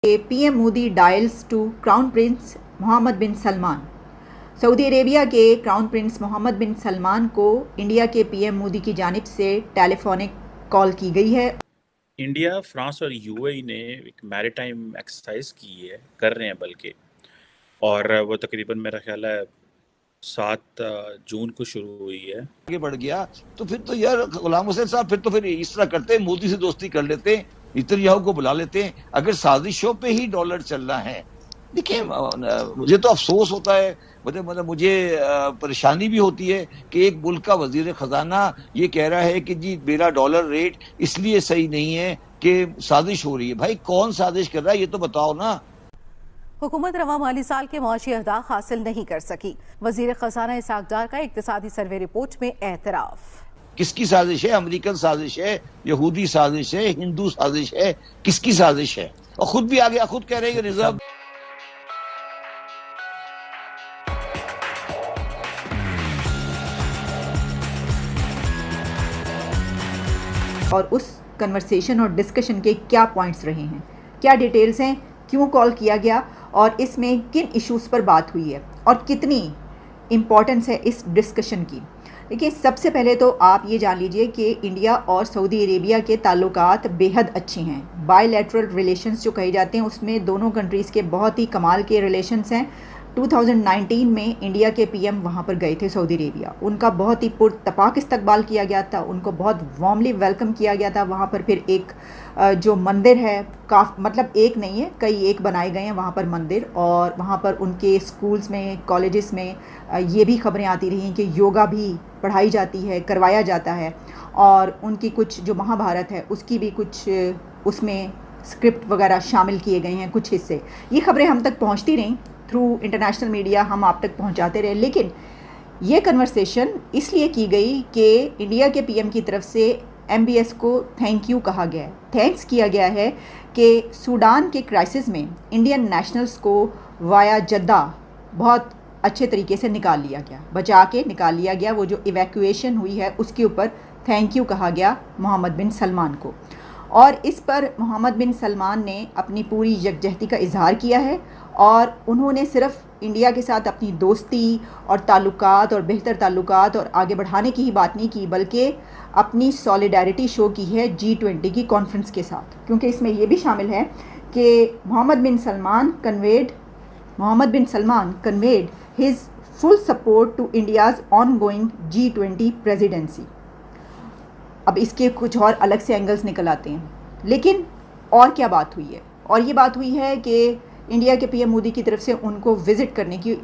P M Modi dials to crown prince Mohammed bin Salman. Saudi Arabia के crown prince Mohammed bin Salman को India के PM Modi की जानिब से टेलीफोनिक कॉल की गई है। इंडिया, फ्रांस और यूएई ने एक मैरीटाइम एक्सरसाइज की है, कर रहे हैं बल्कि, और वो तकरीबन मेरा ख्याल है 7 जून को शुरू हुई है। आगे बढ़ गया तो फिर तो यार गुलाम हुसैन साहब फिर इस तरह करते, मोदी से दोस्ती कर लेते, नेतन्याहू को बुला लेते। अगर साजिशों पे ही डॉलर चल रहा है, देखिए मुझे तो अफसोस होता है, मतलब मुझे परेशानी भी होती है कि एक मुल्क का वजीर खजाना ये कह रहा है कि जी मेरा डॉलर रेट इसलिए सही नहीं है कि साजिश हो रही है। भाई कौन साजिश कर रहा है ये तो बताओ ना। हुकूमत रवा माली साल के मुआशी अहदाफ हासिल नहीं कर सकी। वजीर खजाना इसाक डार का इक्तिसादी सर्वे रिपोर्ट में एतराफ। किसकी साजिश है? अमेरिकन साजिश है, यहूदी साजिश है, हिंदू साजिश है, किसकी साजिश है? और खुद भी आ गया, खुद कह रहे हैं रिजर्व और उस कन्वर्सेशन और डिस्कशन के क्या पॉइंट्स रहे हैं, क्या डिटेल्स हैं, क्यों कॉल किया गया और इसमें किन इश्यूज़ पर बात हुई है और कितनी इम्पॉर्टेंस है इस डिस्कशन की। देखिए, सबसे पहले तो आप ये जान लीजिए कि इंडिया और सऊदी अरेबिया के ताल्लुकात बेहद अच्छे हैं। बायलैटरल रिलेशंस जो कहे जाते हैं उसमें दोनों कंट्रीज़ के बहुत ही कमाल के रिलेशंस हैं। 2019 में इंडिया के पीएम वहाँ पर गए थे सऊदी अरेबिया, उनका बहुत ही पुरतपाक इस्तकबाल किया गया था, उनको बहुत वार्मली वेलकम किया गया था। वहाँ पर फिर एक जो मंदिर है, मतलब एक नहीं है, कई एक बनाए गए हैं वहाँ पर मंदिर, और वहाँ पर उनके स्कूल्स में, कॉलेजेस में ये भी खबरें आती रही हैं कि योगा भी पढ़ाई जाती है, करवाया जाता है, और उनकी कुछ जो महाभारत है उसकी भी कुछ उसमें स्क्रिप्ट वगैरह शामिल किए गए हैं, कुछ हिस्से। ये खबरें हम तक पहुँचती रहीं थ्रू इंटरनेशनल मीडिया, हम आप तक पहुंचाते रहे। लेकिन ये कन्वर्सेशन इसलिए की गई कि इंडिया के पीएम की तरफ से एमबीएस को थैंक यू कहा गया है। थैंक्स किया गया है कि सूडान के क्राइसिस में इंडियन नेशनल्स को वाया जद्दा बहुत अच्छे तरीके से निकाल लिया गया, बचा के निकाल लिया गया। वो जो इवैक्यूएशन हुई है उसके ऊपर थैंक यू कहा गया मोहम्मद बिन सलमान को, और इस पर मोहम्मद बिन सलमान ने अपनी पूरी यकजहती का इजहार किया है। और उन्होंने सिर्फ इंडिया के साथ अपनी दोस्ती और ताल्लुकात और बेहतर ताल्लुकात और आगे बढ़ाने की ही बात नहीं की, बल्कि अपनी सॉलिडारिटी शो की है G20 की कॉन्फ्रेंस के साथ, क्योंकि इसमें यह भी शामिल है कि Mohammed bin Salman conveyed his full support to India's ongoing G20 presidency. अब इसके कुछ और अलग से एंगल्स निकल आते हैं, लेकिन और क्या बात हुई है? और ये बात हुई है कि इंडिया के पीएम मोदी की तरफ से उनको विज़िट करने की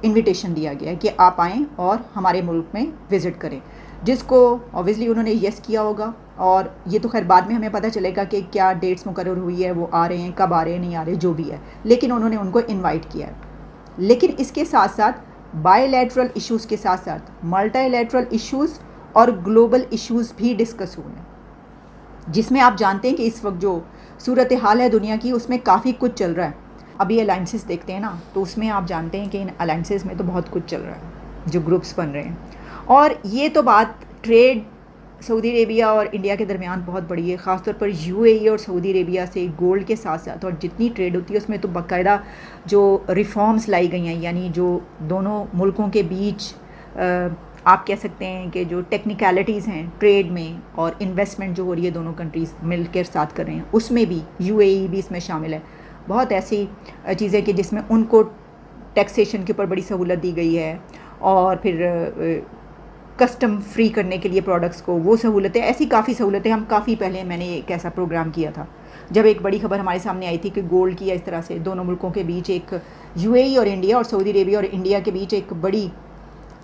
इनविटेशन दिया गया है कि आप आएँ और हमारे मुल्क में विज़िट करें, जिसको ऑब्वियसली उन्होंने येस किया होगा। और ये तो खैर बाद में हमें पता चलेगा कि क्या डेट्स मुकर्रर हुई है, वो आ रहे हैं, कब आ रहे हैं, नहीं आ रहे, जो भी है, लेकिन उन्होंने उनको इन्वाइट किया है। लेकिन इसके साथ साथ बायलैटरल इश्यूज़ के साथ साथ मल्टीलैटरल इश्यूज़ और ग्लोबल इश्यूज़ भी डिस्कस हुए हैं, जिसमें आप जानते हैं कि इस वक्त जो सूरत हाल है दुनिया की, उसमें काफ़ी कुछ चल रहा है। अभी अलाइंसेस देखते हैं ना, तो उसमें आप जानते हैं कि इन अलाइंसेस में तो बहुत कुछ चल रहा है, जो ग्रुप्स बन रहे हैं। और ये तो बात ट्रेड सऊदी अरेबिया और इंडिया के दरमियान बहुत बड़ी है, ख़ासतौर पर यूएई और सऊदी अरेबिया से गोल्ड के साथ साथ, और जितनी ट्रेड होती है उसमें तो बाकायदा जो रिफॉर्म्स लाई गई हैं, यानी जो दोनों मुल्कों के बीच आप कह सकते हैं कि जो टेक्निकलिटीज़ हैं ट्रेड में और इन्वेस्टमेंट जो हो रही है दोनों कंट्रीज़ मिल कर साथ कर रहे हैं, उसमें भी यूएई भी इसमें शामिल है। बहुत ऐसी चीज़ें कि जिसमें उनको टैक्सेशन के ऊपर बड़ी सहूलत दी गई है, और फिर कस्टम फ्री करने के लिए प्रोडक्ट्स को वो सहूलतें, ऐसी काफ़ी सहूलतें। हम काफ़ी पहले मैंने एक ऐसा प्रोग्राम किया था जब एक बड़ी खबर हमारे सामने आई थी कि गोल्ड की इस तरह से दोनों मुल्कों के बीच, एक यूएई और इंडिया और सऊदी अरेबिया और इंडिया के बीच एक बड़ी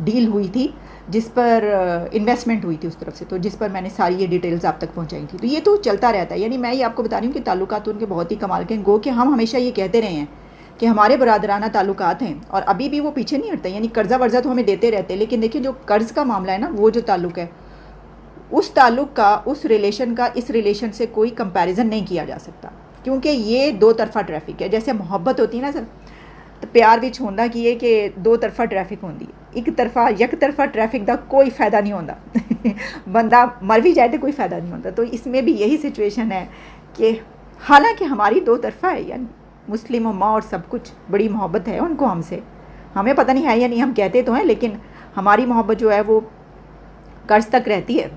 डील हुई थी, जिस पर इन्वेस्टमेंट हुई थी उस तरफ से, तो जिस पर मैंने सारी ये डिटेल्स आप तक पहुंचाई थी। तो ये तो चलता रहता है, यानी मैं ये आपको बता रही हूँ कि ताल्लुकात उनके बहुत ही कमाल के हैं। गो कि हम हमेशा ये कहते रहे हैं कि हमारे बरादराना ताल्लुकात हैं, और अभी भी वो पीछे नहीं हटते, यानी कर्जा वर्जा तो हमें देते रहते हैं, लेकिन देखिए जो कर्ज़ का मामला है ना, वो जो ताल्लुक है, उस ताल्लुक का, उस रिलेशन का इस रिलेशन से कोई कंपैरिजन नहीं किया जा सकता, क्योंकि ये दो तरफा ट्रैफिक है। जैसे मोहब्बत होती है ना सर, तो प्यार भी होंदा की है कि दो तरफा ट्रैफिक होंदी है, एक तरफा ट्रैफिक का कोई फ़ायदा नहीं होता बंदा मर भी जाए तो कोई फ़ायदा नहीं होता। तो इसमें भी यही सिचुएशन है कि हालांकि हमारी दो तरफा है, यानी مسلم امہ اور سب کچھ بڑی محبت ہے ان کو ہم سے. ہمیں پتہ نہیں ہے یا نہیں, ہم کہتے تو ہیں لیکن ہماری محبت جو ہے وہ قرض تک رہتی ہے,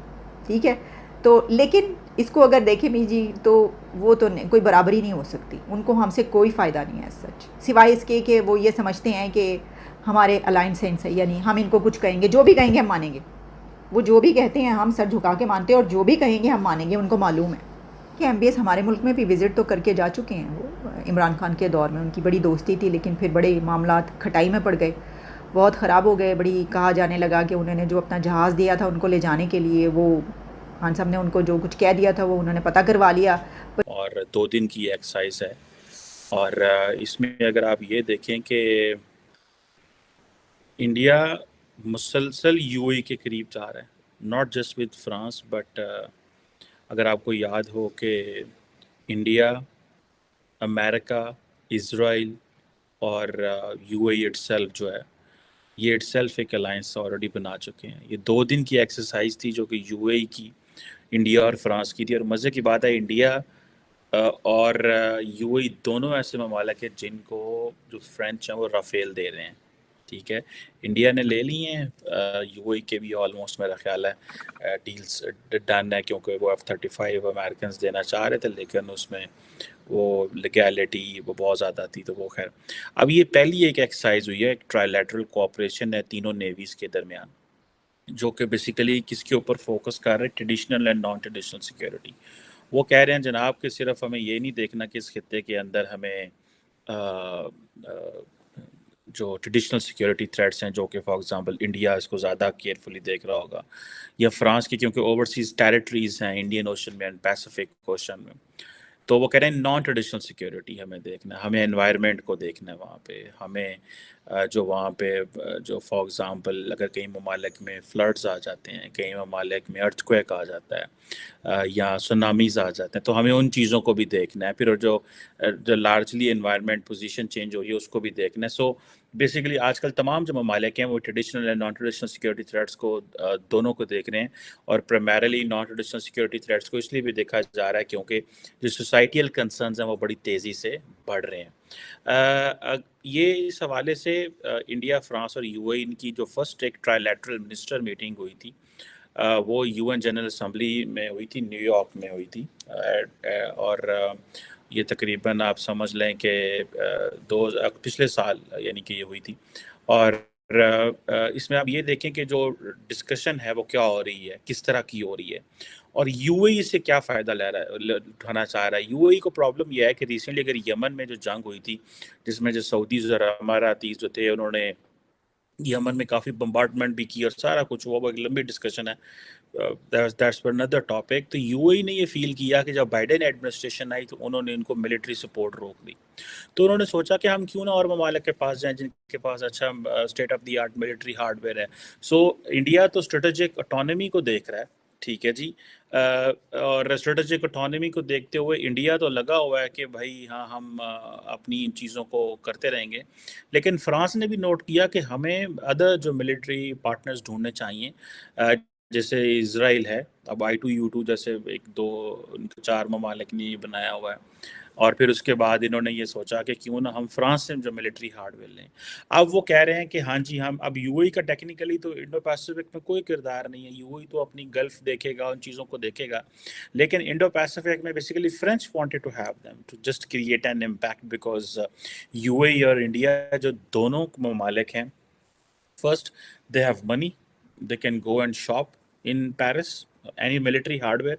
ٹھیک ہے. تو لیکن اس کو اگر دیکھیں بھی جی تو وہ تو کوئی برابری نہیں ہو سکتی, ان کو ہم سے کوئی فائدہ نہیں ہے سچ, سوائے اس کے کہ وہ یہ سمجھتے ہیں کہ ہمارے الائنس ہیں ان سے, یعنی ہم ان کو کچھ کہیں گے, جو بھی کہیں گے ہم مانیں گے. وہ جو بھی کہتے ہیں ہم سر جھکا کے مانتے ہیں, اور جو بھی کہیں گے ہم مانیں گے. ان کو معلوم ہے کہ ایم بی ایس ہمارے ملک میں بھی وزٹ تو کر کے جا چکے ہیں. وہ عمران خان کے دور میں ان کی بڑی دوستی تھی, لیکن پھر بڑے معاملات کھٹائی میں پڑ گئے, بہت خراب ہو گئے. بڑی کہا جانے لگا کہ انہوں نے جو اپنا جہاز دیا تھا ان کو لے جانے کے لیے, وہ خان صاحب نے ان کو جو کچھ کہہ دیا تھا وہ انہوں نے پتہ کروا لیا. اور 2 دن کی ایکسرسائز ہے, اور اس میں اگر آپ یہ دیکھیں کہ انڈیا مسلسل یو اے کے قریب جا رہا ہے, not just with France, but اگر آپ کو یاد ہو کہ انڈیا, امریکہ, اسرائیل اور یو اے اٹ سیلف جو ہے, یہ اٹ سیلف ایک الائنس آلریڈی بنا چکے ہیں. یہ 2 دن کی ایکسرسائز تھی جو کہ یو اے کی, انڈیا اور فرانس کی تھی. اور مزے کی بات ہے, انڈیا اور یو اے دونوں ایسے ممالک ہیں جن کو جو فرینچ ہیں وہ رافیل دے رہے ہیں, ٹھیک ہے. انڈیا نے لے لی ہیں, یو اے کے بھی آلموسٹ میرا خیال ہے ڈیلز ڈن ہے, کیونکہ وہ F-35 امریکنز دینا چاہ رہے تھے, لیکن اس میں وہ لیگیلٹی وہ بہت زیادہ تھی. تو وہ خیر, اب یہ پہلی ایک ایکسرسائز ہوئی ہے, ایک ٹرائی لیٹرل کوآپریشن ہے تینوں نیویز کے درمیان, جو کہ بیسیکلی کس کے اوپر فوکس کر رہے ہیں, traditional and non traditional security. وہ کہہ رہے ہیں جناب کہ صرف ہمیں یہ نہیں دیکھنا کہ اس خطے کے اندر ہمیں جو ٹریڈیشنل سیکیورٹی تھریٹس ہیں, جو کہ فار ایگزامپل انڈیا اس کو زیادہ کیئرفلی دیکھ رہا ہوگا, یا فرانس کی کیونکہ اوورسیز ٹیریٹریز ہیں انڈین اوشن میں اینڈ پیسیفک اوشن میں, تو وہ کہہ رہے ہیں نان ٹریڈیشنل سیکیورٹی ہمیں دیکھنا ہے, ہمیں انوائرمنٹ کو دیکھنا ہے وہاں پہ, ہمیں جو وہاں پہ جو فار ایگزامپل اگر کئی ممالک میں فلڈز آ جاتے ہیں, کئی ممالک میں ارتھ کویک آ جاتا ہے, یا سونامیز آ جاتے ہیں, تو ہمیں ان چیزوں کو بھی دیکھنا ہے. پھر جو لارجلی انوائرمنٹ پوزیشن چینج ہو رہی ہے اس کو بھی دیکھنا ہے. سو بیسیکلی آج کل تمام جو ممالک ہیں وہ traditional and non traditional security threats کو دونوں کو دیکھ رہے ہیں, اور primarily naan traditional security threats کو اس لیے بھی دیکھا جا رہا ہے کیونکہ جو سوسائٹیل کنسرنز ہیں وہ بڑی تیزی سے بڑھ رہے ہیں. یہ اس حوالے سے انڈیا, فرانس اور یو اے ان کی جو فرسٹ ایک ٹرائی لیٹرل منسٹر میٹنگ ہوئی تھی, وہ یو این جنرل اسمبلی میں ہوئی تھی, نیو یارک میں ہوئی تھی, اور یہ تقریباً آپ سمجھ لیں کہ پچھلے سال یعنی کہ یہ ہوئی تھی. اور اس میں آپ یہ دیکھیں کہ جو ڈسکشن ہے وہ کیا ہو رہی ہے, کس طرح کی ہو رہی ہے, اور یو اے سے کیا فائدہ لے رہا ہے, اٹھانا چاہ رہا ہے. یو اے کو پرابلم یہ ہے کہ ریسنٹلی اگر یمن میں جو جنگ ہوئی تھی, جس میں جو سعودیز اور اماراتی جو تھے انہوں نے یمن میں کافی بمبارڈمنٹ بھی کی اور سارا کچھ, وہ ایک لمبی ڈسکشن ہے, دیٹس فار another ٹاپک. تو یو اے نے یہ فیل کیا کہ جب بائیڈن ایڈمنسٹریشن آئی تو انہوں نے ان کو ملٹری سپورٹ روک دی, تو انہوں نے سوچا کہ ہم کیوں نہ اور ممالک کے پاس جائیں جن کے پاس اچھا state of the art military hard where ہے. سو انڈیا تو اسٹریٹجک اٹانومی کو دیکھ رہا ہے, ٹھیک ہے جی, اور اسٹریٹجک اٹانومی کو دیکھتے ہوئے انڈیا تو لگا ہوا ہے کہ بھائی ہاں ہم اپنی ان چیزوں کو کرتے رہیں گے, لیکن فرانس نے بھی نوٹ کیا کہ ہمیں ادر جو ملٹری پارٹنرز ڈھونڈنے چاہیے, جیسے اسرائیل ہے, اب I2U2 جیسے 4 ممالک نے یہ بنایا ہوا ہے, اور پھر اس کے بعد انہوں نے یہ سوچا کہ کیوں نہ ہم فرانس سے جو ملٹری ہارڈ ویئر لیں. اب وہ کہہ رہے ہیں کہ ہاں جی ہم اب یو اے کا ٹیکنیکلی تو انڈو پیسیفک میں کوئی کردار نہیں ہے, یو اے تو اپنی گلف دیکھے گا, ان چیزوں کو دیکھے گا, لیکن انڈو پیسیفک میں basically French wanted to have them to just create an impact, because U A اور انڈیا جو دونوں ممالک ہیں, first they have money, they can go and shop in Paris, any military hardware.